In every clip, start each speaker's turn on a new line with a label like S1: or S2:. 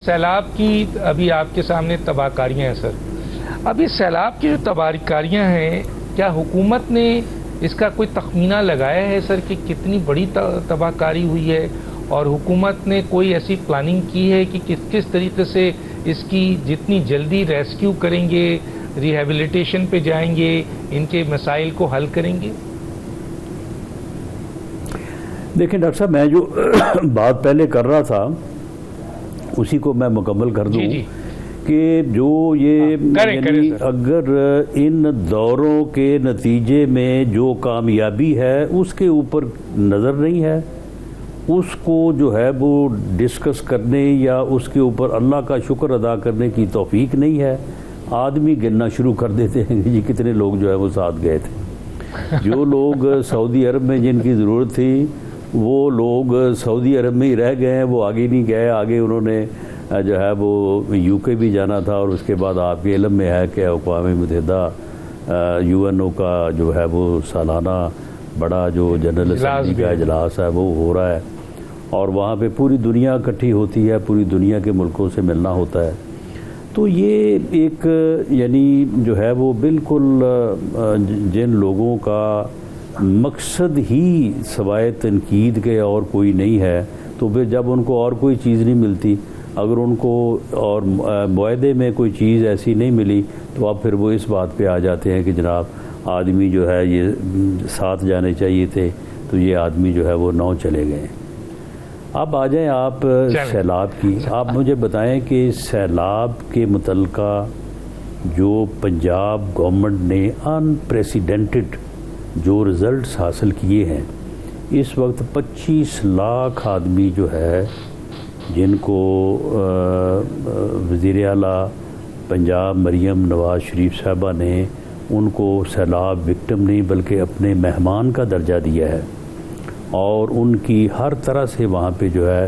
S1: سیلاب کی ابھی آپ کے سامنے تباہ کاریاں ہیں سر. اب یہ سیلاب کی جو تباہ کاریاں ہیں، کیا حکومت نے اس کا کوئی تخمینہ لگایا ہے سر کہ کتنی بڑی تباہ کاری ہوئی ہے، اور حکومت نے کوئی ایسی پلاننگ کی ہے کہ کس طریقے سے اس کی جتنی جلدی ریسکیو کریں گے، ریہیبلیٹیشن پہ جائیں گے، ان کے مسائل کو حل کریں گے؟
S2: دیکھیں ڈاکٹر صاحب، میں جو بات پہلے کر رہا تھا اسی کو میں مکمل کر دوں.
S1: جی
S2: کہ جو یہ یعنی اگر ان دوروں کے نتیجے میں جو کامیابی ہے اس کے اوپر نظر نہیں ہے، اس کو جو ہے وہ ڈسکس کرنے یا اس کے اوپر اللہ کا شکر ادا کرنے کی توفیق نہیں ہے، آدمی گننا شروع کر دیتے ہیں کہ جی کتنے لوگ جو ہے وہ ساتھ گئے تھے. جو لوگ سعودی عرب میں جن کی ضرورت تھی وہ لوگ سعودی عرب میں ہی رہ گئے ہیں، وہ آگے نہیں گئے. آگے انہوں نے جو ہے وہ یو کے بھی جانا تھا، اور اس کے بعد آپ کے علم میں ہے کہ اقوام متحدہ UN کا جو ہے وہ سالانہ بڑا جو جنرل اسمبلی کا اجلاس ہے وہ ہو رہا ہے، اور وہاں پہ پوری دنیا اکٹھی ہوتی ہے، پوری دنیا کے ملکوں سے ملنا ہوتا ہے. تو یہ ایک یعنی جو ہے وہ بالکل جن لوگوں کا مقصد ہی سوائے تنقید کے اور کوئی نہیں ہے، تو پھر جب ان کو اور کوئی چیز نہیں ملتی، اگر ان کو اور معاہدے میں کوئی چیز ایسی نہیں ملی، تو اب پھر وہ اس بات پہ آ جاتے ہیں کہ جناب آدمی جو ہے یہ ساتھ جانے چاہیے تھے، تو یہ آدمی جو ہے وہ 9 چلے گئے. اب آ جائیں آپ سیلاب کی. آپ مجھے بتائیں کہ سیلاب کے متعلقہ جو پنجاب گورنمنٹ نے انپریسیڈنٹڈ جو رزلٹس حاصل کیے ہیں، اس وقت 25 لاکھ آدمی جو ہے جن کو وزیر اعلیٰ پنجاب مریم نواز شریف صاحبہ نے ان کو سیلاب وکٹم نہیں بلکہ اپنے مہمان کا درجہ دیا ہے، اور ان کی ہر طرح سے وہاں پہ جو ہے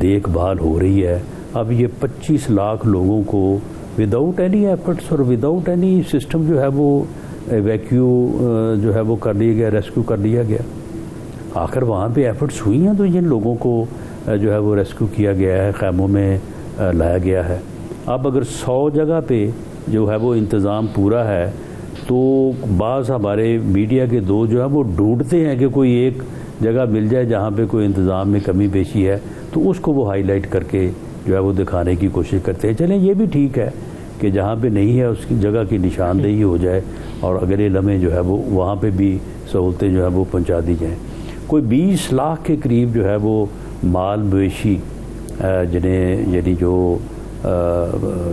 S2: دیکھ بھال ہو رہی ہے. اب یہ 25 لاکھ لوگوں کو وداؤٹ اینی ایفرٹس اور وداؤٹ اینی سسٹم جو ہے وہ ایویکیو جو ہے وہ کر لیا گیا، ریسکیو کر لیا گیا. آخر وہاں پہ ایفرٹس ہوئی ہیں تو جن لوگوں کو جو ہے وہ ریسکیو کیا گیا ہے، خیموں میں لایا گیا ہے. اب اگر 100 جگہ پہ جو ہے وہ انتظام پورا ہے، تو بعض ہمارے میڈیا کے دوست جو ہے وہ ڈھونڈتے ہیں کہ کوئی ایک جگہ مل جائے جہاں پہ کوئی انتظام میں کمی بیشی ہے، تو اس کو وہ ہائی لائٹ کر کے جو ہے وہ دکھانے کی کوشش کرتے ہیں. چلیں یہ بھی ٹھیک ہے کہ جہاں پہ نہیں ہے اس کی جگہ کی نشاندہی ہو جائے، اور اگلے لمحے جو ہے وہ وہاں پہ بھی سہولتیں جو ہے وہ پہنچا دی جائیں. کوئی 20 لاکھ کے قریب جو ہے وہ مال مویشی جنہیں یعنی جو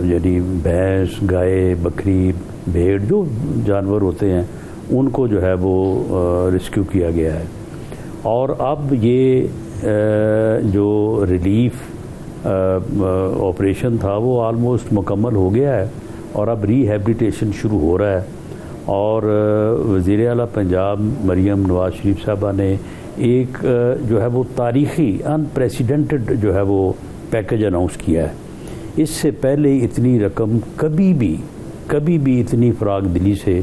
S2: یعنی بھینس، گائے، بکری، بھیڑ جو جانور ہوتے ہیں ان کو جو ہے وہ ریسکیو کیا گیا ہے. اور اب یہ جو ریلیف آپریشن تھا وہ آلموسٹ مکمل ہو گیا ہے، اور اب ریہیبلیٹیشن شروع ہو رہا ہے. اور وزیر اعلیٰ پنجاب مریم نواز شریف صاحبہ نے ایک جو ہے وہ تاریخی انپریسیڈنٹڈ جو ہے وہ پیکج اناؤنس کیا ہے. اس سے پہلے اتنی رقم کبھی بھی اتنی فراغ دلی سے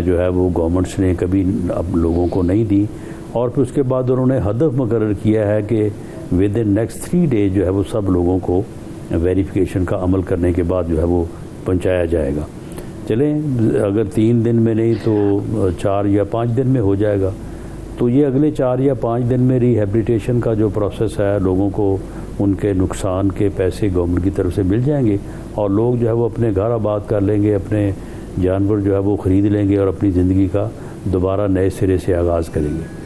S2: جو ہے وہ گورنمنٹس نے کبھی اب لوگوں کو نہیں دی. اور پھر اس کے بعد انہوں نے ہدف مقرر کیا ہے کہ ود ان نیکسٹ 3 ڈیز جو ہے وہ سب لوگوں کو ویریفیکیشن کا عمل کرنے کے بعد جو ہے وہ پہنچایا جائے گا. چلیں اگر 3 دن میں نہیں تو 4 یا 5 دن میں ہو جائے گا. تو یہ اگلے 4 یا 5 دن میں ریہیبلیٹیشن کا جو پروسیس ہے، لوگوں کو ان کے نقصان کے پیسے گورنمنٹ کی طرف سے مل جائیں گے، اور لوگ جو ہے وہ اپنے گھر آباد کر لیں گے، اپنے جانور جو ہے وہ خرید لیں گے، اور اپنی زندگی کا دوبارہ نئے سرے سے آغاز کریں گے.